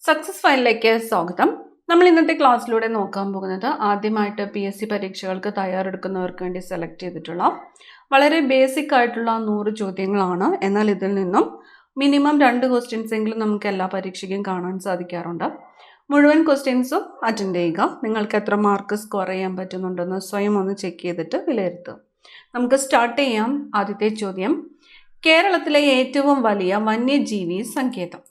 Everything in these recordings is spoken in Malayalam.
സക്സസ് ഫയലിലേക്ക് സ്വാഗതം. നമ്മൾ ഇന്നത്തെ ക്ലാസ്സിലൂടെ നോക്കാൻ പോകുന്നത് ആദ്യമായിട്ട് PSC പരീക്ഷകൾക്ക് തയ്യാറെടുക്കുന്നവർക്ക് വേണ്ടി സെലക്ട് ചെയ്തിട്ടുള്ള വളരെ ബേസിക് ആയിട്ടുള്ള 100 ചോദ്യങ്ങളാണ്. എന്നാൽ ഇതിൽ നിന്നും മിനിമം 2 ക്വസ്റ്റ്യൻസ് എങ്കിലും നമുക്ക് എല്ലാ പരീക്ഷയ്ക്കും കാണാൻ സാധിക്കാറുണ്ട്. മുഴുവൻ ക്വസ്റ്റ്യൻസും അറ്റൻഡ് ചെയ്യുക. നിങ്ങൾക്ക് എത്ര മാർക്ക് സ്കോർ ചെയ്യാൻ പറ്റുന്നുണ്ടെന്ന് സ്വയം ഒന്ന് ചെക്ക് ചെയ്തിട്ട് വിലയിരുത്തുക. നമുക്ക് സ്റ്റാർട്ട് ചെയ്യാം. ആദ്യത്തെ ചോദ്യം: കേരളത്തിലെ ഏറ്റവും വലിയ വന്യജീവി സങ്കേതം.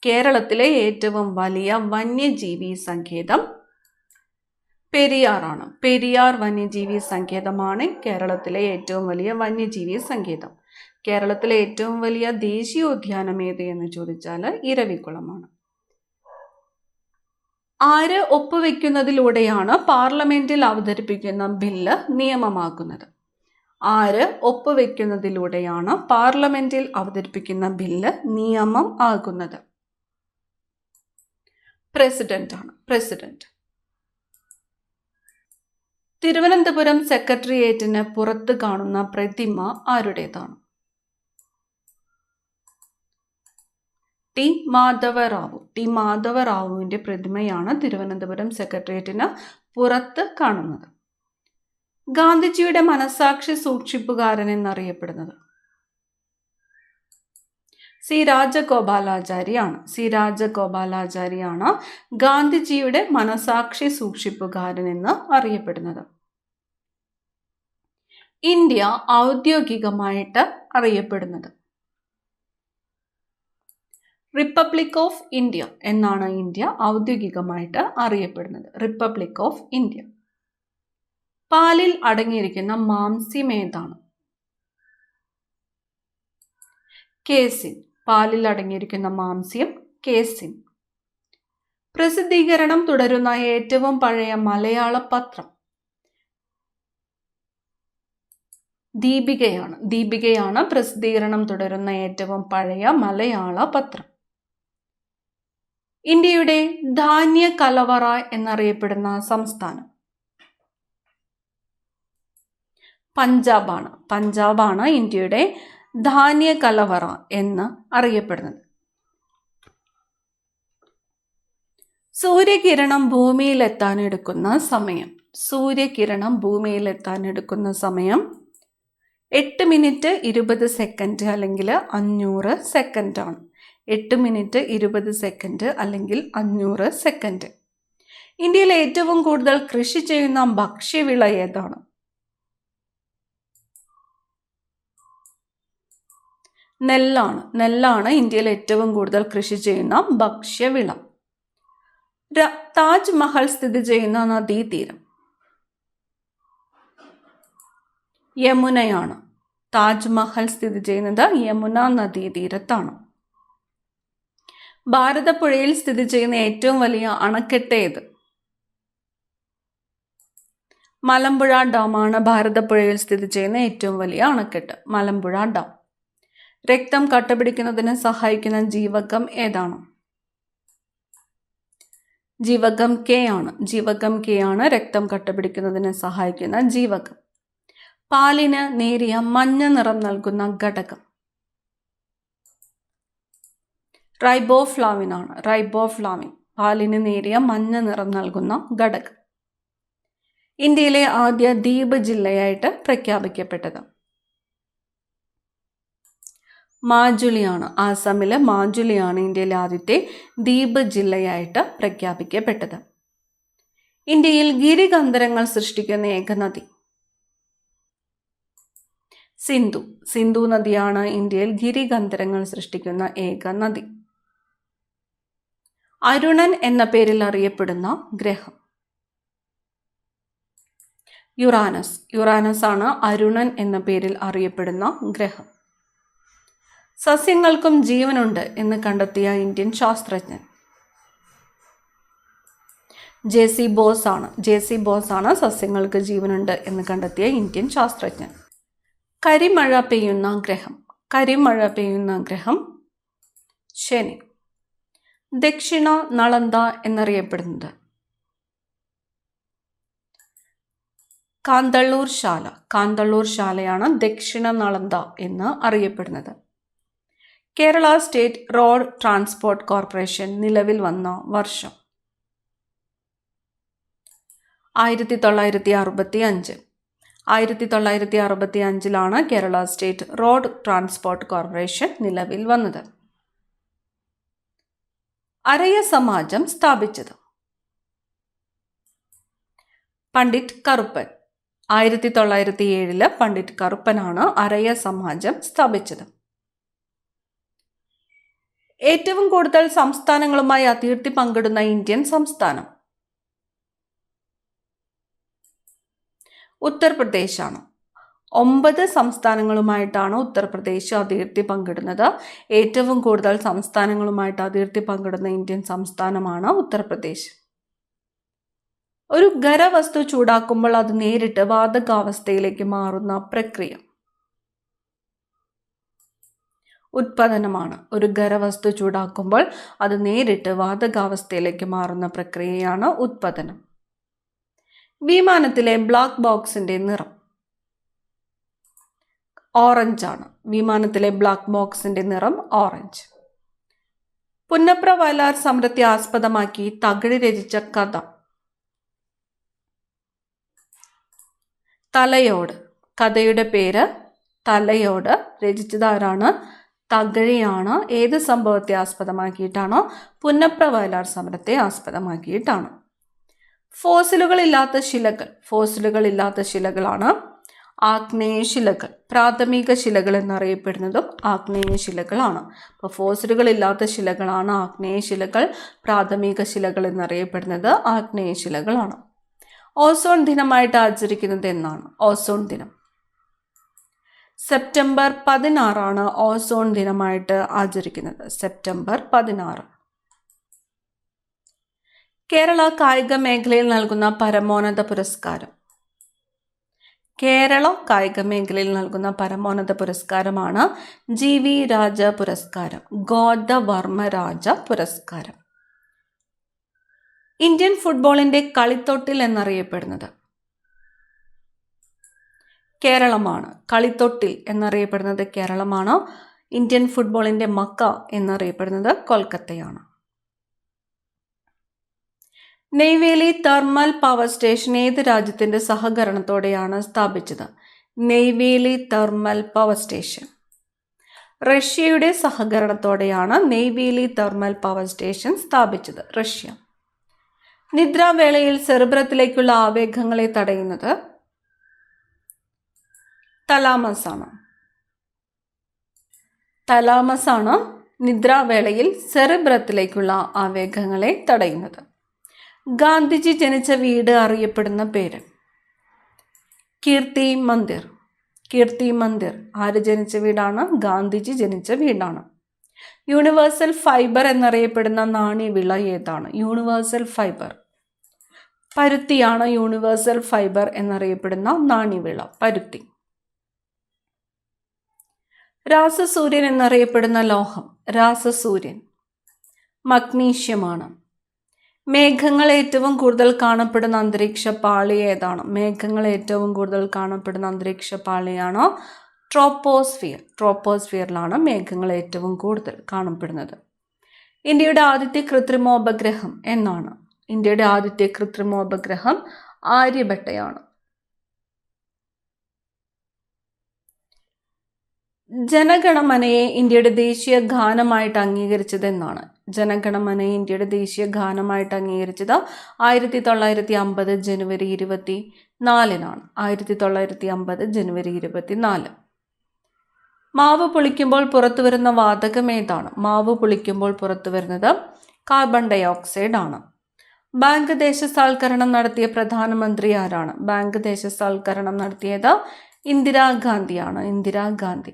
കേരളത്തിലെ ഏറ്റവും വലിയ വന്യജീവി സങ്കേതം പെരിയാറാണ്. പെരിയാർ വന്യജീവി സങ്കേതമാണ് കേരളത്തിലെ ഏറ്റവും വലിയ വന്യജീവി സങ്കേതം. കേരളത്തിലെ ഏറ്റവും വലിയ ദേശീയോദ്യാനം ഏത് എന്ന് ചോദിച്ചാൽ ഇരവികുളമാണ്. ആര് ഒപ്പുവെക്കുന്നതിലൂടെയാണ് പാർലമെന്റിൽ അവതരിപ്പിക്കുന്ന ബില്ല് നിയമമാകുന്നത്? ആര് ഒപ്പുവെക്കുന്നതിലൂടെയാണ് പാർലമെന്റിൽ അവതരിപ്പിക്കുന്ന ബില്ല് നിയമം ആകുന്നത്? പ്രസിഡന്റ് ആണ്. പ്രസിഡന്റ്. തിരുവനന്തപുരം സെക്രട്ടേറിയറ്റിന് പുറത്ത് കാണുന്ന പ്രതിമ ആരുടേതാണ്? ടി മാധവറാവു. ടി മാധവറാവുവിന്റെ പ്രതിമയാണ് തിരുവനന്തപുരം സെക്രട്ടേറിയറ്റിന് പുറത്ത് കാണുന്നത്. ഗാന്ധിജിയുടെ മനസാക്ഷി സൂക്ഷിപ്പുകാരൻ എന്നറിയപ്പെടുന്നത് സി രാജഗോപാലാചാരിയാണ്. സി രാജഗോപാലാചാരിയാണ് ഗാന്ധിജിയുടെ മനസാക്ഷി സൂക്ഷിപ്പുകാരൻ എന്ന് അറിയപ്പെടുന്നത്. ഇന്ത്യ ഔദ്യോഗികമായിട്ട് അറിയപ്പെടുന്നത് റിപ്പബ്ലിക് ഓഫ് ഇന്ത്യ എന്നാണ് ഇന്ത്യ ഔദ്യോഗികമായിട്ട് അറിയപ്പെടുന്നത്. Republic of India. പാലിൽ അടങ്ങിയിരിക്കുന്ന മാംസ്യം ഏതാണ്? കേസിൻ. പാലിൽ അടങ്ങിയിരിക്കുന്ന മാംസ്യം കേസിൻ. പ്രസിദ്ധീകരണം തുടരുന്ന ഏറ്റവും പഴയ മലയാള പത്രം ദീപികയാണ്. ദീപികയാണ് പ്രസിദ്ധീകരണം തുടരുന്ന ഏറ്റവും പഴയ മലയാള പത്രം. ഇന്ത്യയുടെ ധാന്യ കലവറ എന്നറിയപ്പെടുന്ന സംസ്ഥാനം പഞ്ചാബാണ്. പഞ്ചാബാണ് ഇന്ത്യയുടെ ധാന്യ കലവറ എന്ന് അറിയപ്പെടുന്നത്. സൂര്യകിരണം ഭൂമിയിലെത്താൻ എടുക്കുന്ന സമയം. സൂര്യകിരണം ഭൂമിയിലെത്താൻ എടുക്കുന്ന സമയം 8 മിനിറ്റ് 20 സെക്കൻഡ് അല്ലെങ്കിൽ 500 സെക്കൻഡ് ആണ്. 8 മിനിറ്റ് 20 സെക്കൻഡ് അല്ലെങ്കിൽ 500 സെക്കൻഡ്. ഇന്ത്യയിൽ ഏറ്റവും കൂടുതൽ കൃഷി ചെയ്യുന്ന ഭക്ഷ്യവിള ഏതാണ്? നെല്ലാണ്. നെല്ലാണ് ഇന്ത്യയിൽ ഏറ്റവും കൂടുതൽ കൃഷി ചെയ്യുന്ന ഭക്ഷ്യവിള. താജ്മഹൽ സ്ഥിതി ചെയ്യുന്ന നദീതീരം യമുനയാണ്. താജ്മഹൽ സ്ഥിതി ചെയ്യുന്നത് യമുന നദീതീരത്താണ്. ഭാരതപ്പുഴയിൽ സ്ഥിതി ചെയ്യുന്ന ഏറ്റവും വലിയ അണക്കെട്ട് ഏത്? മലമ്പുഴ ഡാമാണ് ഭാരതപ്പുഴയിൽ സ്ഥിതി ചെയ്യുന്ന ഏറ്റവും വലിയ അണക്കെട്ട്. മലമ്പുഴ ഡാം. രക്തം കട്ടപിടിക്കുന്നതിന് സഹായിക്കുന്ന ജീവകം ഏതാണ്? ജീവകം കെ ആണ്. ജീവകം കെ ആണ് രക്തം കട്ടപിടിക്കുന്നതിന് സഹായിക്കുന്ന ജീവകം. പാലിന് നേരിയ മഞ്ഞ നിറം നൽകുന്ന ഘടകം റൈബോഫ്ലാവിൻ ആണ്. റൈബോഫ്ലാവിൻ പാലിന് നേരിയ മഞ്ഞ നിറം നൽകുന്ന ഘടകം. ഇന്ത്യയിലെ ആദ്യ ദ്വീപ് ജില്ലയായിട്ട് പ്രഖ്യാപിക്കപ്പെട്ടത് മാജുലിയാണ്. ആസാമിലെ മാജുലിയാണ് ഇന്ത്യയിലെ ആദ്യത്തെ ദ്വീപ് ജില്ലയായിട്ട് പ്രഖ്യാപിക്കപ്പെട്ടത്. ഇന്ത്യയിൽ ഗിരികന്ധരങ്ങൾ സൃഷ്ടിക്കുന്ന ഏക നദി സിന്ധു. സിന്ധു നദിയാണ് ഇന്ത്യയിൽ ഗിരികന്ധരങ്ങൾ സൃഷ്ടിക്കുന്ന ഏക നദി. അരുണൻ എന്ന പേരിൽ അറിയപ്പെടുന്ന ഗ്രഹം യുറാനസ്. യുറാനസ് ആണ് അരുണൻ എന്ന പേരിൽ അറിയപ്പെടുന്ന ഗ്രഹം. സസ്യങ്ങൾക്കും ജീവനുണ്ട് എന്ന് കണ്ടെത്തിയ ഇന്ത്യൻ ശാസ്ത്രജ്ഞൻ JC ബോസ് ആണ്. JC ബോസ് ആണ് സസ്യങ്ങൾക്ക് ജീവനുണ്ട് എന്ന് കണ്ടെത്തിയ ഇന്ത്യൻ ശാസ്ത്രജ്ഞൻ. കരിമഴ പെയ്യുന്ന ഗ്രഹം. കരിമഴ പെയ്യുന്ന ഗ്രഹം ശനി. ദക്ഷിണ നളന്ദ എന്നറിയപ്പെടുന്നത് കാന്തള്ളൂർ ശാല. കാന്തള്ളൂർ ശാലയാണ് ദക്ഷിണ നളന്ദ എന്ന് അറിയപ്പെടുന്നത്. Kerala state road transport corporation നിലവിൽ വന്ന വർഷം 1965. 1965 Kerala state road transport corporation നിലവിൽ വന്നത്. അരയ സമാജം സ്ഥാപിച്ചത് പണ്ഡിറ്റ് കറുപ്പൻ. 1907 പണ്ഡിറ്റ് കറുപ്പനാണ് അരയ സമാജം സ്ഥാപിച്ചത്. ഏറ്റവും കൂടുതൽ സംസ്ഥാനങ്ങളുമായി അതിർത്തി പങ്കിടുന്ന ഇന്ത്യൻ സംസ്ഥാനം ഉത്തർപ്രദേശാണ്. 9 സംസ്ഥാനങ്ങളുമായിട്ടാണ് ഉത്തർപ്രദേശ് അതിർത്തി പങ്കിടുന്നത്. ഏറ്റവും കൂടുതൽ സംസ്ഥാനങ്ങളുമായിട്ട് അതിർത്തി പങ്കിടുന്ന ഇന്ത്യൻ സംസ്ഥാനമാണ് ഉത്തർപ്രദേശ്. ഒരു ഖരവസ്തു ചൂടാക്കുമ്പോൾ അത് നേരിട്ട് വാതകാവസ്ഥയിലേക്ക് മാറുന്ന പ്രക്രിയ ഉത്പാദനമാണ്. ഒരു ഖരവസ്തു ചൂടാക്കുമ്പോൾ അത് നേരിട്ട് വാതകാവസ്ഥയിലേക്ക് മാറുന്ന പ്രക്രിയയാണ് ഉത്പാദനം. വിമാനത്തിലെ ബ്ലാക്ക് ബോക്സിന്റെ നിറം ഓറഞ്ച് ആണ്. വിമാനത്തിലെ ബ്ലാക്ക് ബോക്സിന്റെ നിറം ഓറഞ്ച്. പുന്നപ്ര വയലാർ സമരത്തെ ആസ്പദമാക്കി തകഴി രചിച്ച കഥ തലയോട്. കഥയുടെ പേര് തലയോട്. രചിച്ചതാരാണ്? തകഴിയാണ്. ഏത് സംഭവത്തെ ആസ്പദമാക്കിയിട്ടാണോ? പുന്നപ്ര വയലാർ സമരത്തെ ആസ്പദമാക്കിയിട്ടാണ്. ഫോസിലുകളില്ലാത്ത ശിലകൾ. ഫോസിലുകളില്ലാത്ത ശിലകളാണ് ആഗ്നേയശിലകൾ. പ്രാഥമിക ശിലകൾ എന്നറിയപ്പെടുന്നതും ആഗ്നേയശിലകളാണ്. അപ്പോൾ ഫോസിലുകളില്ലാത്ത ശിലകളാണ് ആഗ്നേയശിലകൾ. പ്രാഥമിക ശിലകൾ എന്നറിയപ്പെടുന്നത് ആഗ്നേയശിലകളാണ്. ഓസോൺ ദിനമായിട്ട് ആചരിക്കുന്നത് എന്നാണ്? ഓസോൺ ദിനം സെപ്റ്റംബർ 16 ഓസോൺ ദിനമായിട്ട് ആചരിക്കുന്നത്. സെപ്റ്റംബർ 16. കേരള കായിക മേഖലയിൽ നൽകുന്ന പരമോന്നത പുരസ്കാരം. കേരള കായിക മേഖലയിൽ നൽകുന്ന പരമോന്നത പുരസ്കാരമാണ് GV രാജ പുരസ്കാരം, ഗോദവർമ്മ രാജ പുരസ്കാരം. ഇന്ത്യൻ ഫുട്ബോളിന്റെ കളിത്തൊട്ടിൽ എന്നറിയപ്പെടുന്നത് കേരളമാണ്. കളിത്തൊട്ടിൽ എന്നറിയപ്പെടുന്നത് കേരളമാണ്. ഇന്ത്യൻ ഫുട്ബോളിന്റെ മക്ക എന്നറിയപ്പെടുന്നത് കൊൽക്കത്തയാണ്. നെയ്വേലി തെർമൽ പവർ സ്റ്റേഷൻ ഏത് രാജ്യത്തിന്റെ സഹകരണത്തോടെയാണ് സ്ഥാപിച്ചത്? നെയ്വേലി തെർമൽ പവർ സ്റ്റേഷൻ റഷ്യയുടെ സഹകരണത്തോടെയാണ് നെയ്വേലി തെർമൽ പവർ സ്റ്റേഷൻ സ്ഥാപിച്ചത്. റഷ്യ. നിദ്രാവേളയിൽ സെറിബ്രത്തിലേക്കുള്ള ആവേഗങ്ങളെ തടയുന്നത് തലാമസ് ആണ്. തലാമസ് ആണ് നിദ്രാവേളയിൽ സെറിബ്രത്തിലേക്കുള്ള ആവേഗങ്ങളെ തടയുന്നത്. ഗാന്ധിജി ജനിച്ച വീട് അറിയപ്പെടുന്ന പേര് കീർത്തി മന്ദിർ. കീർത്തി മന്ദിർ ആര് ജനിച്ച വീടാണ്? ഗാന്ധിജി ജനിച്ച വീടാണ്. യൂണിവേഴ്സൽ ഫൈബർ എന്നറിയപ്പെടുന്ന നാണ്യവിള ഏതാണ്? യൂണിവേഴ്സൽ ഫൈബർ പരുത്തിയാണ്. യൂണിവേഴ്സൽ ഫൈബർ എന്നറിയപ്പെടുന്ന നാണ്യവിള പരുത്തി. രാസസൂര്യൻ എന്നറിയപ്പെടുന്ന ലോഹം രാസസൂര്യൻ മഗ്നീഷ്യമാണ്. മേഘങ്ങൾ ഏറ്റവും കൂടുതൽ കാണപ്പെടുന്ന അന്തരീക്ഷ പാളി ഏതാണ്? മേഘങ്ങൾ ഏറ്റവും കൂടുതൽ കാണപ്പെടുന്ന അന്തരീക്ഷ പാളിയാണ് ട്രോപ്പോസ്ഫിയർ. ട്രോപ്പോസ്ഫിയറിലാണ് മേഘങ്ങൾ ഏറ്റവും കൂടുതൽ കാണപ്പെടുന്നത്. ഇന്ത്യയുടെ ആദ്യത്തെ കൃത്രിമോപഗ്രഹം എന്നാണ്? ഇന്ത്യയുടെ ആദ്യത്തെ കൃത്രിമോപഗ്രഹം ആര്യഭട്ടയാണ്. ജനഗണമനയെ ഇന്ത്യയുടെ ദേശീയ ഗാനമായിട്ട് അംഗീകരിച്ചത് എന്നാണ്? ജനഗണമനയെ ഇന്ത്യയുടെ ദേശീയ ഗാനമായിട്ട് അംഗീകരിച്ചത് 1950 ജനുവരി 24. 1950 ജനുവരി 24. മാവ് പൊളിക്കുമ്പോൾ പുറത്തു വരുന്ന വാതകം ഏതാണ്? മാവ് പൊളിക്കുമ്പോൾ പുറത്തു വരുന്നത് കാർബൺ ഡൈ ഓക്സൈഡ് ആണ്. ബാങ്ക് ദേശസാൽക്കരണം നടത്തിയ പ്രധാനമന്ത്രി ആരാണ്? ബാങ്ക് ദേശസാൽക്കരണം നടത്തിയത് ഇന്ദിരാഗാന്ധിയാണ്. ഇന്ദിരാഗാന്ധി.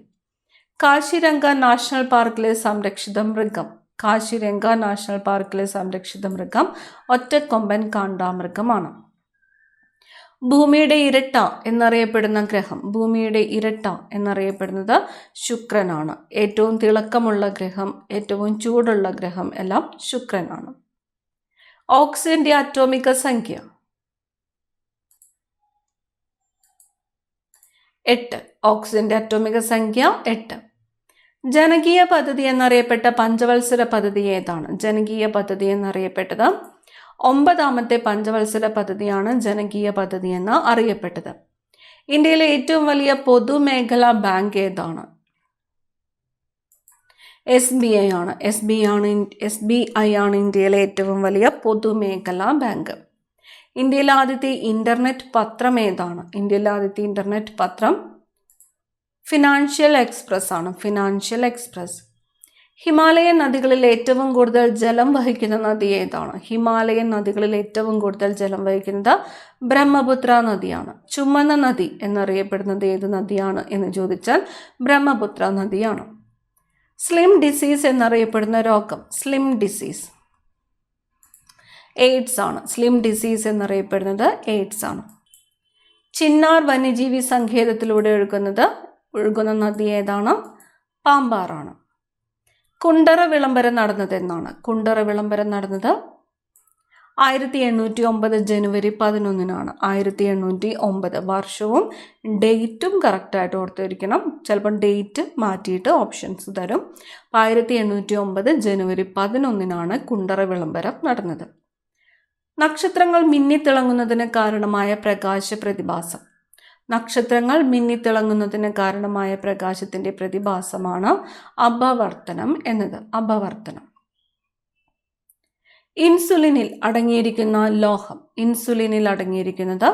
കാശിരംഗ നാഷണൽ പാർക്കിലെ സംരക്ഷിത മൃഗം. കാശിരംഗ നാഷണൽ പാർക്കിലെ സംരക്ഷിത മൃഗം ഒറ്റക്കൊമ്പൻ കാണ്ടാമൃഗമാണ്. ഭൂമിയുടെ ഇരട്ട എന്നറിയപ്പെടുന്ന ഗ്രഹം. ഭൂമിയുടെ ഇരട്ട എന്നറിയപ്പെടുന്നത് ശുക്രനാണ്. ഏറ്റവും തിളക്കമുള്ള ഗ്രഹം, ഏറ്റവും ചൂടുള്ള ഗ്രഹം എല്ലാം ശുക്രനാണ്. ഓക്സിജന്റെ അറ്റോമിക സംഖ്യ 8. ഓക്സിജന്റെ അറ്റോമിക സംഖ്യ 8. ജനകീയ പദ്ധതി എന്നറിയപ്പെട്ട പഞ്ചവത്സര പദ്ധതി ഏതാണ്? ജനകീയ പദ്ധതി എന്നറിയപ്പെട്ടത് 9ാമത്തെ പഞ്ചവത്സര പദ്ധതിയാണ് ജനകീയ പദ്ധതി എന്ന് അറിയപ്പെട്ടത്. ഇന്ത്യയിലെ ഏറ്റവും വലിയ പൊതുമേഖലാ ബാങ്ക് ഏതാണ്? SBI ആണ്. SBI ആണ് ഇന്ത്യയിലെ ഏറ്റവും വലിയ പൊതുമേഖലാ ബാങ്ക്. ഇന്ത്യയിലെ ആദ്യത്തെ ഇന്റർനെറ്റ് പത്രം ഏതാണ്? ഇന്ത്യയിലെ ആദ്യത്തെ ഇന്റർനെറ്റ് പത്രം ഫിനാൻഷ്യൽ എക്സ്പ്രസ് ആണ്. Financial express. ഹിമാലയൻ നദികളിൽ ഏറ്റവും കൂടുതൽ ജലം വഹിക്കുന്ന നദി ഏതാണ്? ഹിമാലയൻ നദികളിൽ ഏറ്റവും കൂടുതൽ ജലം വഹിക്കുന്നത് ബ്രഹ്മപുത്ര നദിയാണ്. ചുമന്ന നദി എന്നറിയപ്പെടുന്നത് ഏത് നദിയാണ് എന്ന് ചോദിച്ചാൽ ബ്രഹ്മപുത്ര നദിയാണ്. സ്ലിം ഡിസീസ് എന്നറിയപ്പെടുന്ന രോഗം? സ്ലിം ഡിസീസ് എയ്ഡ്സ് ആണ്. സ്ലിം ഡിസീസ് എന്നറിയപ്പെടുന്നത് എയ്ഡ്സ് ആണ്. ചിന്നാർ വന്യജീവി സങ്കേതത്തിലൂടെ ഒഴുകുന്ന നദി ഏതാണ്? പാമ്പാറാണ്. കുണ്ടറ വിളംബരം നടന്നത് എന്നാണ്? കുണ്ടറ വിളംബരം നടന്നത് 1809 ജനുവരി 11 1809. വർഷവും ഡേറ്റും കറക്റ്റായിട്ട് ഓർത്തിരിക്കണം. ചിലപ്പം ഡേറ്റ് മാറ്റിയിട്ട് ഓപ്ഷൻസ് തരും. 1809 ജനുവരി 11 കുണ്ടറ വിളംബരം നടന്നത്. നക്ഷത്രങ്ങൾ മിന്നിത്തിളങ്ങുന്നതിന് കാരണമായ പ്രകാശ പ്രതിഭാസം? നക്ഷത്രങ്ങൾ മിന്നിത്തിളങ്ങുന്നതിന് കാരണമായ പ്രകാശത്തിന്റെ പ്രതിഭാസമാണ് അപവർത്തനം എന്നത്. അപവർത്തനം. ഇൻസുലിനിൽ അടങ്ങിയിരിക്കുന്ന ലോഹം? ഇൻസുലിനിൽ അടങ്ങിയിരിക്കുന്നത്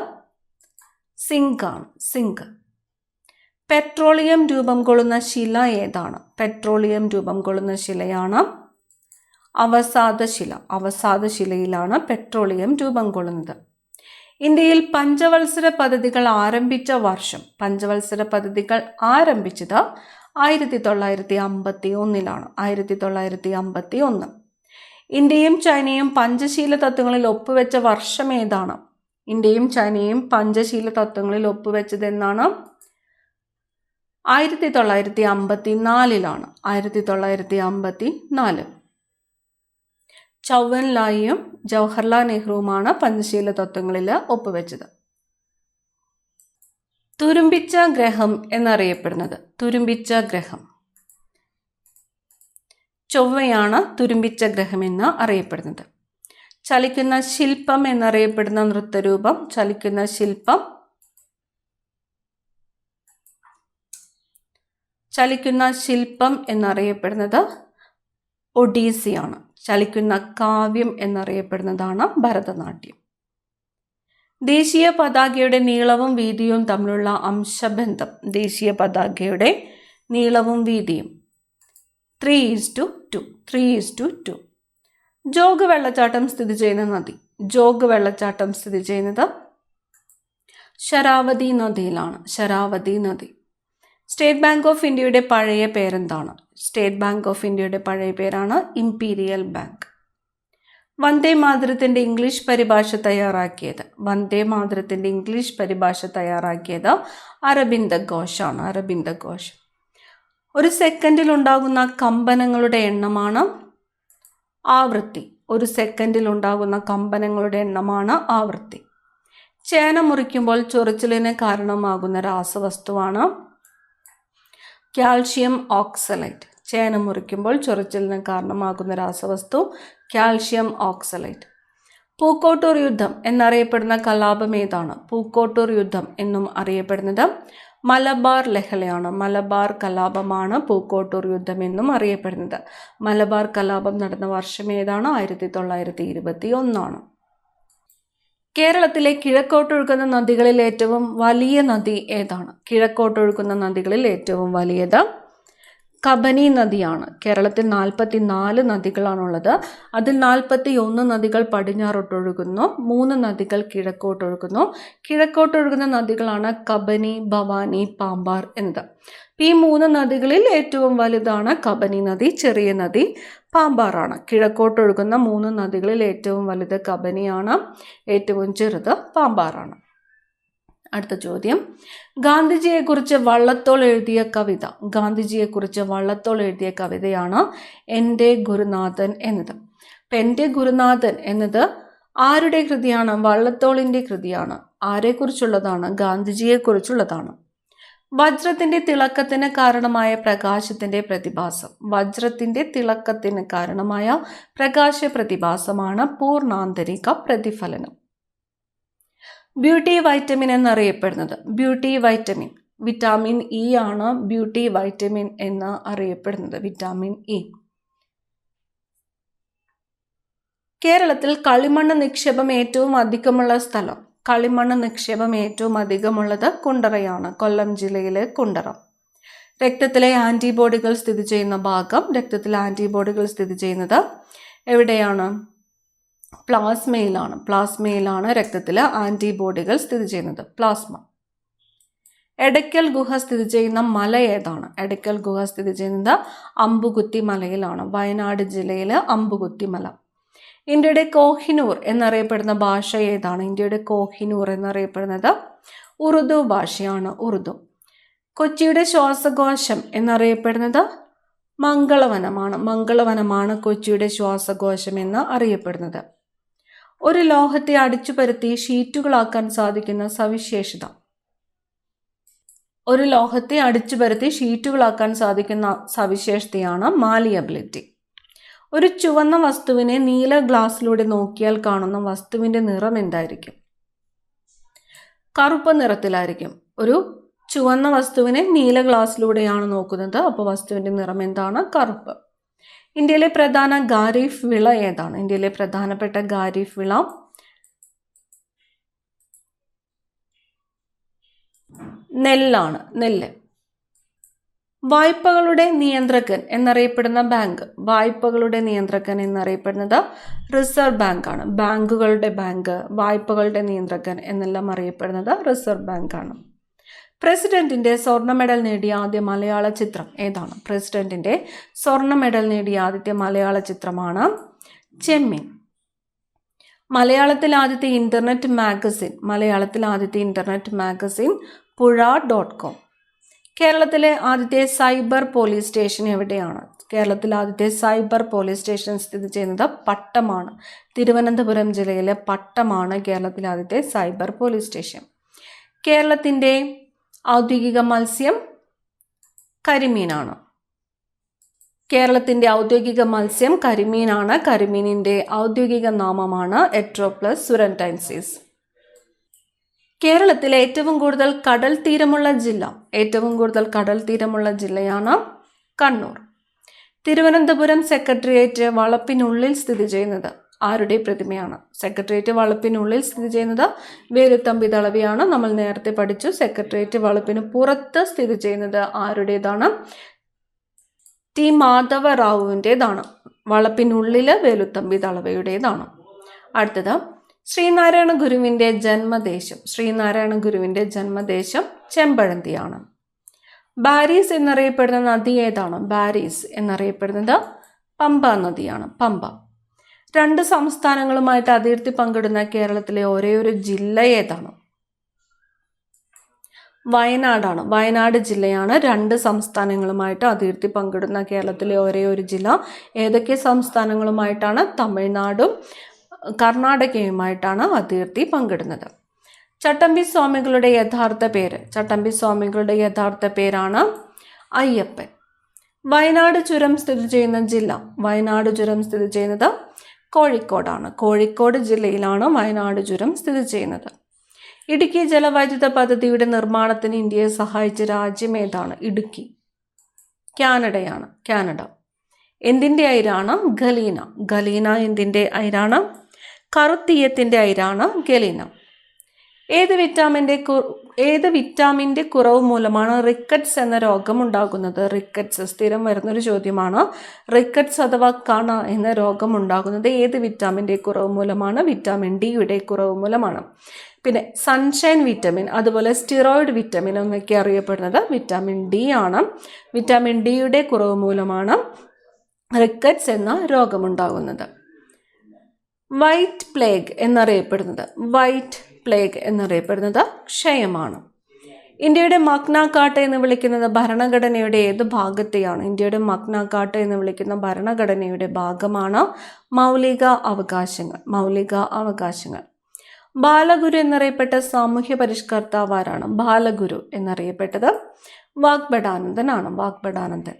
സിങ്ക് ആണ്. സിങ്ക്. പെട്രോളിയം രൂപം കൊള്ളുന്ന ശില ഏതാണ്? പെട്രോളിയം രൂപം കൊള്ളുന്ന ശിലയാണ് അവസാദശില. അവസാദശിലയിലാണ് പെട്രോളിയം രൂപം കൊള്ളുന്നത്. ഇന്ത്യയിൽ പഞ്ചവത്സര പദ്ധതികൾ ആരംഭിച്ച വർഷം? പഞ്ചവത്സര പദ്ധതികൾ ആരംഭിച്ചത് 1951. 1951. ഇന്ത്യയും ചൈനയും പഞ്ചശീല തത്വങ്ങളിൽ ഒപ്പുവെച്ച വർഷം ഏതാണ്? ഇന്ത്യയും ചൈനയും പഞ്ചശീല തത്വങ്ങളിൽ ഒപ്പുവെച്ചത് എന്നാണ്? 1954. 1954. ചൗവൻലായിയും ജവഹർലാൽ നെഹ്റുവുമാണ് പഞ്ചശീല തത്വങ്ങളിൽ ഒപ്പുവെച്ചത്. തുരുമ്പിച്ച ഗ്രഹം എന്നറിയപ്പെടുന്നത്? തുരുമ്പിച്ച ഗ്രഹം. ചൊവ്വയാണ് തുരുമ്പിച്ച ഗ്രഹം എന്ന് അറിയപ്പെടുന്നത്. ചലിക്കുന്ന ശില്പം എന്നറിയപ്പെടുന്ന നൃത്തരൂപം? ചലിക്കുന്ന ശില്പം എന്നറിയപ്പെടുന്നത് ഒഡീസിയാണ്. ചലിക്കുന്ന കാവ്യം എന്നറിയപ്പെടുന്നതാണ് ഭരതനാട്യം. ദേശീയ പതാകയുടെ നീളവും വീതിയും തമ്മിലുള്ള അംശബന്ധം? ദേശീയ പതാകയുടെ നീളവും വീതിയും 3:2. 3:2. ജോഗ് വെള്ളച്ചാട്ടം സ്ഥിതി ചെയ്യുന്ന നദി? ജോഗ് വെള്ളച്ചാട്ടം സ്ഥിതി ചെയ്യുന്നത് ശരാവതി നദിയിലാണ്. ശരാവതി നദി. സ്റ്റേറ്റ് ബാങ്ക് ഓഫ് ഇന്ത്യയുടെ പഴയ പേരെന്താണ്? സ്റ്റേറ്റ് ബാങ്ക് ഓഫ് ഇന്ത്യയുടെ പഴയ പേരാണ് ഇംപീരിയൽ ബാങ്ക്. വന്ദേ മാതരത്തിൻ്റെ ഇംഗ്ലീഷ് പരിഭാഷ തയ്യാറാക്കിയത്? വന്ദേ മാതരത്തിൻ്റെ ഇംഗ്ലീഷ് പരിഭാഷ തയ്യാറാക്കിയത് അരബിന്ദ ഘോഷാണ്. അരബിന്ദ ഘോഷ്. ഒരു സെക്കൻഡിൽ ഉണ്ടാകുന്ന കമ്പനങ്ങളുടെ എണ്ണമാണ് ആവൃത്തി. ഒരു സെക്കൻഡിൽ ഉണ്ടാകുന്ന കമ്പനങ്ങളുടെ എണ്ണമാണ് ആവൃത്തി. ചേന മുറിക്കുമ്പോൾ ചൊറിച്ചിലിന് കാരണമാകുന്ന രാസവസ്തുവാണ് കാൽഷ്യം ഓക്സലേറ്റ്. ചേന മുറിക്കുമ്പോൾ ചൊറിച്ചിലിന് കാരണമാകുന്ന രാസവസ്തു കാൽഷ്യം ഓക്സലേറ്റ്. പൂക്കോട്ടൂർ യുദ്ധം എന്നറിയപ്പെടുന്ന കലാപം ഏതാണ്? പൂക്കോട്ടൂർ യുദ്ധം എന്നും അറിയപ്പെടുന്നത് മലബാർ ലഹളയാണ്. മലബാർ കലാപമാണ് പൂക്കോട്ടൂർ യുദ്ധം എന്നും അറിയപ്പെടുന്നത്. മലബാർ കലാപം നടന്ന വർഷം ഏതാണ്? 1921. കേരളത്തിലെ കിഴക്കോട്ടൊഴുകുന്ന നദികളിൽ ഏറ്റവും വലിയ നദി ഏതാണ്? കിഴക്കോട്ടൊഴുകുന്ന നദികളിൽ ഏറ്റവും വലിയത് കബനി നദിയാണ്. കേരളത്തിൽ 44 നദികളാണുള്ളത്. അതിൽ 41 നദികൾ പടിഞ്ഞാറോട്ടൊഴുകുന്നു, 3 നദികൾ കിഴക്കോട്ടൊഴുകുന്നു. കിഴക്കോട്ടൊഴുകുന്ന നദികളാണ് കബനി, ഭവാനി, പാമ്പാർ എന്നത്. ഈ 3 നദികളിൽ ഏറ്റവും വലുതാണ് കബനി നദി. ചെറിയ നദി പാമ്പാറാണ്. കിഴക്കോട്ടൊഴുകുന്ന 3 നദികളിൽ ഏറ്റവും വലുത് കബനിയാണ്, ഏറ്റവും ചെറുത് പാമ്പാറാണ്. അടുത്ത ചോദ്യം, ഗാന്ധിജിയെക്കുറിച്ച് വള്ളത്തോൾ എഴുതിയ കവിത? ഗാന്ധിജിയെക്കുറിച്ച് വള്ളത്തോൾ എഴുതിയ കവിതയാണ് എൻ്റെ ഗുരുനാഥൻ എന്നത്. അപ്പം എൻ്റെ ഗുരുനാഥൻ എന്നത് ആരുടെ കൃതിയാണ്? വള്ളത്തോളിൻ്റെ കൃതിയാണ്. ആരെക്കുറിച്ചുള്ളതാണ്? ഗാന്ധിജിയെക്കുറിച്ചുള്ളതാണ്. വജ്രത്തിന്റെ തിളക്കത്തിന് കാരണമായ പ്രകാശത്തിന്റെ പ്രതിഭാസം. വജ്രത്തിന്റെ തിളക്കത്തിന് കാരണമായ പ്രകാശ പ്രതിഭാസമാണ് പൂർണ്ണാന്തരിക പ്രതിഫലനം. ബ്യൂട്ടി വൈറ്റമിൻ എന്നറിയപ്പെടുന്നത്. ബ്യൂട്ടി വൈറ്റമിൻ വിറ്റാമിൻ ഇ ആണ് ബ്യൂട്ടി വൈറ്റമിൻ എന്ന് അറിയപ്പെടുന്നത്. Vitamin E. കേരളത്തിൽ കളിമണ്ണ് നിക്ഷേപം ഏറ്റവും അധികമുള്ള സ്ഥലം. കളിമണ്ണ് നിക്ഷേപം ഏറ്റവും അധികമുള്ളത് കുണ്ടറയാണ്. കൊല്ലം ജില്ലയിലെ കുണ്ടറ. രക്തത്തിലെ ആന്റിബോഡികൾ സ്ഥിതി ചെയ്യുന്ന ഭാഗം. രക്തത്തിലെ ആന്റിബോഡികൾ സ്ഥിതി ചെയ്യുന്നത് എവിടെയാണ്? പ്ലാസ്മയിലാണ്. പ്ലാസ്മയിലാണ് രക്തത്തിലെ ആന്റിബോഡികൾ സ്ഥിതി ചെയ്യുന്നത്. പ്ലാസ്മ. എടയ്ക്കൽ ഗുഹ സ്ഥിതി ചെയ്യുന്ന മല ഏതാണ്? എടയ്ക്കൽ ഗുഹ സ്ഥിതി ചെയ്യുന്നത് അമ്പുകുത്തി മലയിലാണ്. വയനാട് ജില്ലയിലെ അമ്പുകുത്തി മല. ഇന്ത്യയുടെ കോഹിനൂർ എന്നറിയപ്പെടുന്ന ഭാഷ ഏതാണ്? ഇന്ത്യയുടെ കോഹിനൂർ എന്നറിയപ്പെടുന്നത് ഉറുദു ഭാഷയാണ്. ഉറുദു. കൊച്ചിയുടെ ശ്വാസകോശം എന്നറിയപ്പെടുന്നത് മംഗളവനമാണ്. മംഗളവനമാണ് കൊച്ചിയുടെ ശ്വാസകോശം എന്ന് അറിയപ്പെടുന്നത്. ഒരു ലോഹത്തെ അടിച്ചുപരത്തി ഷീറ്റുകളാക്കാൻ സാധിക്കുന്ന സവിശേഷത. ഒരു ലോഹത്തെ അടിച്ചുപരത്തി ഷീറ്റുകളാക്കാൻ സാധിക്കുന്ന സവിശേഷതയാണ് മാലിയബിലിറ്റി. ഒരു ചുവന്ന വസ്തുവിനെ നീല ഗ്ലാസ്സിലൂടെ നോക്കിയാൽ കാണുന്ന വസ്തുവിന്റെ നിറം എന്തായിരിക്കും? കറുപ്പ് നിറത്തിലായിരിക്കും. ഒരു ചുവന്ന വസ്തുവിനെ നീല ഗ്ലാസ്സിലൂടെയാണ് നോക്കുന്നത്. അപ്പോൾ വസ്തുവിന്റെ നിറം എന്താണ്? കറുപ്പ്. ഇന്ത്യയിലെ പ്രധാന ഖാരിഫ് വിള ഏതാണ്? ഇന്ത്യയിലെ പ്രധാനപ്പെട്ട ഖാരിഫ് വിള നെല്ലാണ്. നെല്ല്. വായ്പകളുടെ നിയന്ത്രകൻ എന്നറിയപ്പെടുന്ന ബാങ്ക്. വായ്പകളുടെ നിയന്ത്രകൻ എന്നറിയപ്പെടുന്നത് റിസർവ് ബാങ്ക് ആണ്. ബാങ്കുകളുടെ ബാങ്ക്, വായ്പകളുടെ നിയന്ത്രകൻ എന്നെല്ലാം അറിയപ്പെടുന്നത് റിസർവ് ബാങ്ക് ആണ്. പ്രസിഡന്റിന്റെ സ്വർണ്ണ മെഡൽ നേടിയ ആദ്യ മലയാള ചിത്രം ഏതാണ്? പ്രസിഡന്റിന്റെ സ്വർണ്ണ മെഡൽ നേടിയ ആദ്യത്തെ മലയാള ചിത്രമാണ് ചെമ്മീൻ. മലയാളത്തിൽ ആദ്യത്തെ ഇന്റർനെറ്റ് മാഗസിൻ പുഴ.com. കേരളത്തിലെ ആദ്യത്തെ സൈബർ പോലീസ് സ്റ്റേഷൻ എവിടെയാണ്? കേരളത്തിലെ ആദ്യത്തെ സൈബർ പോലീസ് സ്റ്റേഷൻ സ്ഥിതി ചെയ്യുന്നത് പട്ടമാണ്. തിരുവനന്തപുരം ജില്ലയിലെ പട്ടമാണ് കേരളത്തിലെ ആദ്യത്തെ സൈബർ പോലീസ് സ്റ്റേഷൻ. കേരളത്തിൻ്റെ ഔദ്യോഗിക മത്സ്യം കരിമീനാണ്. കേരളത്തിൻ്റെ ഔദ്യോഗിക മത്സ്യം കരിമീനാണ്. കരിമീനിൻ്റെ ഔദ്യോഗിക നാമമാണ് എട്രോപ്ലസ് സുരൻറ്റൈൻസിസ്. കേരളത്തിലെ ഏറ്റവും കൂടുതൽ കടൽ തീരമുള്ള ജില്ലയാണ് കണ്ണൂർ. തിരുവനന്തപുരം സെക്രട്ടേറിയറ്റ് വളപ്പിനുള്ളിൽ സ്ഥിതി ചെയ്യുന്നത് ആരുടെ പ്രതിമയാണ്? സെക്രട്ടേറിയറ്റ് വളപ്പിനുള്ളിൽ സ്ഥിതി ചെയ്യുന്നത് വേലുത്തമ്പി ദളവയാണ്. നമ്മൾ നേരത്തെ പഠിച്ചു. സെക്രട്ടേറിയറ്റ് വളപ്പിന് പുറത്ത് സ്ഥിതി ചെയ്യുന്നത് ആരുടേതാണ്? ടി മാധവറാവുവിൻ്റെതാണ്. വളപ്പിനുള്ളിൽ വേലുത്തമ്പി ദളവയുടേതാണ്. അടുത്തത് ശ്രീനാരായണ ഗുരുവിൻ്റെ ജന്മദേശം ചെമ്പഴന്തിയാണ്. ബാരീസ് എന്നറിയപ്പെടുന്ന നദി ഏതാണ്? ബാരീസ് എന്നറിയപ്പെടുന്നത് പമ്പ നദിയാണ്. പമ്പ. 2 സംസ്ഥാനങ്ങളുമായിട്ട് അതിർത്തി പങ്കിടുന്ന കേരളത്തിലെ ഒരേയൊരു ജില്ല ഏതാണ്? വയനാടാണ്. വയനാട് ജില്ലയാണ് 2 സംസ്ഥാനങ്ങളുമായിട്ട് അതിർത്തി പങ്കിടുന്ന കേരളത്തിലെ ഒരേയൊരു ജില്ല. ഏതൊക്കെ സംസ്ഥാനങ്ങളുമായിട്ടാണ്? തമിഴ്നാടും കർണാടകയുമായിട്ടാണ് അതിർത്തി പങ്കിടുന്നത്. ചട്ടമ്പി സ്വാമികളുടെ യഥാർത്ഥ പേരാണ് അയ്യപ്പൻ. വയനാട് ചുരം സ്ഥിതി ചെയ്യുന്ന ജില്ല. വയനാട് ചുരം സ്ഥിതി ചെയ്യുന്നത് കോഴിക്കോടാണ്. കോഴിക്കോട് ജില്ലയിലാണ് വയനാട് ചുരം സ്ഥിതി ചെയ്യുന്നത്. ഇടുക്കി ജലവൈദ്യുത പദ്ധതിയുടെ നിർമ്മാണത്തിന് ഇന്ത്യയെ സഹായിച്ച രാജ്യം ഏതാണ്? ഇടുക്കി. കാനഡയാണ്. കാനഡ. എന്തിൻ്റെ അയിരാണ്? ഗലീന. ഗലീന എന്തിൻ്റെ അയിരാണ്? കറുത്തീയത്തിൻ്റെ അയിരാണ് ഗലീന. ഏത് വിറ്റാമിൻ്റെ കുറവ് മൂലമാണ് റിക്കറ്റ്സ് എന്ന രോഗം ഉണ്ടാകുന്നത്? റിക്കറ്റ്സ് സ്ഥിരം വരുന്നൊരു ചോദ്യമാണ്. റിക്കറ്റ്സ് അഥവാ കണ എന്ന രോഗം ഉണ്ടാകുന്നത് ഏത് വിറ്റാമിൻ്റെ കുറവ് മൂലമാണ്? വിറ്റാമിൻ ഡിയുടെ കുറവ് മൂലമാണ്. പിന്നെ സൺഷൈൻ വിറ്റമിൻ, അതുപോലെ സ്റ്റിറോയിഡ് വിറ്റമിൻ എന്നൊക്കെ അറിയപ്പെടുന്നത് വിറ്റാമിൻ ഡി ആണ്. വിറ്റാമിൻ ഡിയുടെ കുറവ് മൂലമാണ് റിക്കറ്റ്സ് എന്ന രോഗമുണ്ടാകുന്നത്. വൈറ്റ് പ്ലേഗ് എന്നറിയപ്പെടുന്നത് ക്ഷയമാണ്. ഇന്ത്യയുടെ മഗ്ന കാർട്ട എന്ന് വിളിക്കുന്നത് ഭരണഘടനയുടെ ഏത് ഭാഗത്തെയാണ്? ഇന്ത്യയുടെ മഗ്ന കാർട്ട എന്ന് വിളിക്കുന്ന ഭരണഘടനയുടെ ഭാഗമാണ് മൗലിക അവകാശങ്ങൾ. ബാലഗുരു എന്നറിയപ്പെട്ട സാമൂഹ്യ പരിഷ്കർത്താവ് ആരാണ്? ബാലഗുരു എന്നറിയപ്പെട്ടത് വാഗ്ഭടാനന്ദനാണ്. വാഗ്ഭടാനന്ദൻ.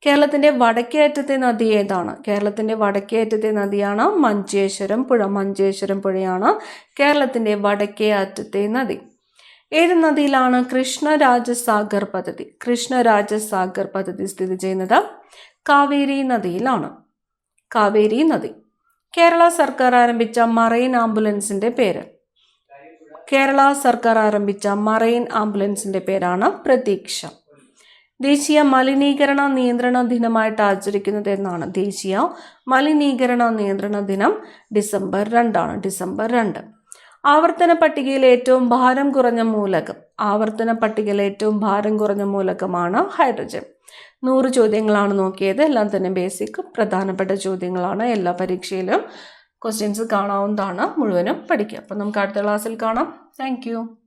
കേരളത്തിന്റെ വടക്കേ അറ്റത്തെ നദി ഏതാണ്? കേരളത്തിന്റെ വടക്കേ അറ്റത്തെ നദിയാണ് മഞ്ചേശ്വരം പുഴ. മഞ്ചേശ്വരം പുഴയാണ് കേരളത്തിന്റെ വടക്കേ അറ്റത്തെ നദി. ഏത് നദിയിലാണ് കൃഷ്ണരാജസാഗർ പദ്ധതി? കൃഷ്ണരാജസാഗർ പദ്ധതി സ്ഥിതി ചെയ്യുന്നത് കാവേരി നദിയിലാണ്. കാവേരി നദി. കേരള സർക്കാർ ആരംഭിച്ച മറൈൻ ആംബുലൻസിന്റെ പേര്? കേരള സർക്കാർ ആരംഭിച്ച മറൈൻ ആംബുലൻസിന്റെ പേരാണ് പ്രതീക്ഷ. ദേശീയ മലിനീകരണ നിയന്ത്രണ ദിനമായിട്ട് ആചരിക്കുന്നത് എന്നാണ്? ദേശീയ മലിനീകരണ നിയന്ത്രണ ദിനം ഡിസംബർ 2 ആണ്. ഡിസംബർ 2. ആവർത്തന പട്ടികയിൽ ഏറ്റവും ഭാരം കുറഞ്ഞ മൂലകം? ആവർത്തന പട്ടികയിൽ ഏറ്റവും ഭാരം കുറഞ്ഞ മൂലകമാണ് ഹൈഡ്രജൻ. 100 ചോദ്യങ്ങളാണ് നോക്കിയത്. എല്ലാം തന്നെ ബേസിക് പ്രധാനപ്പെട്ട ചോദ്യങ്ങളാണ്. എല്ലാ പരീക്ഷയിലും ക്വസ്റ്റ്യൻസ് കാണാവുന്നതാണ്. മുഴുവനും പഠിക്കുക. അപ്പം നമുക്ക് അടുത്ത ക്ലാസ്സിൽ കാണാം. താങ്ക്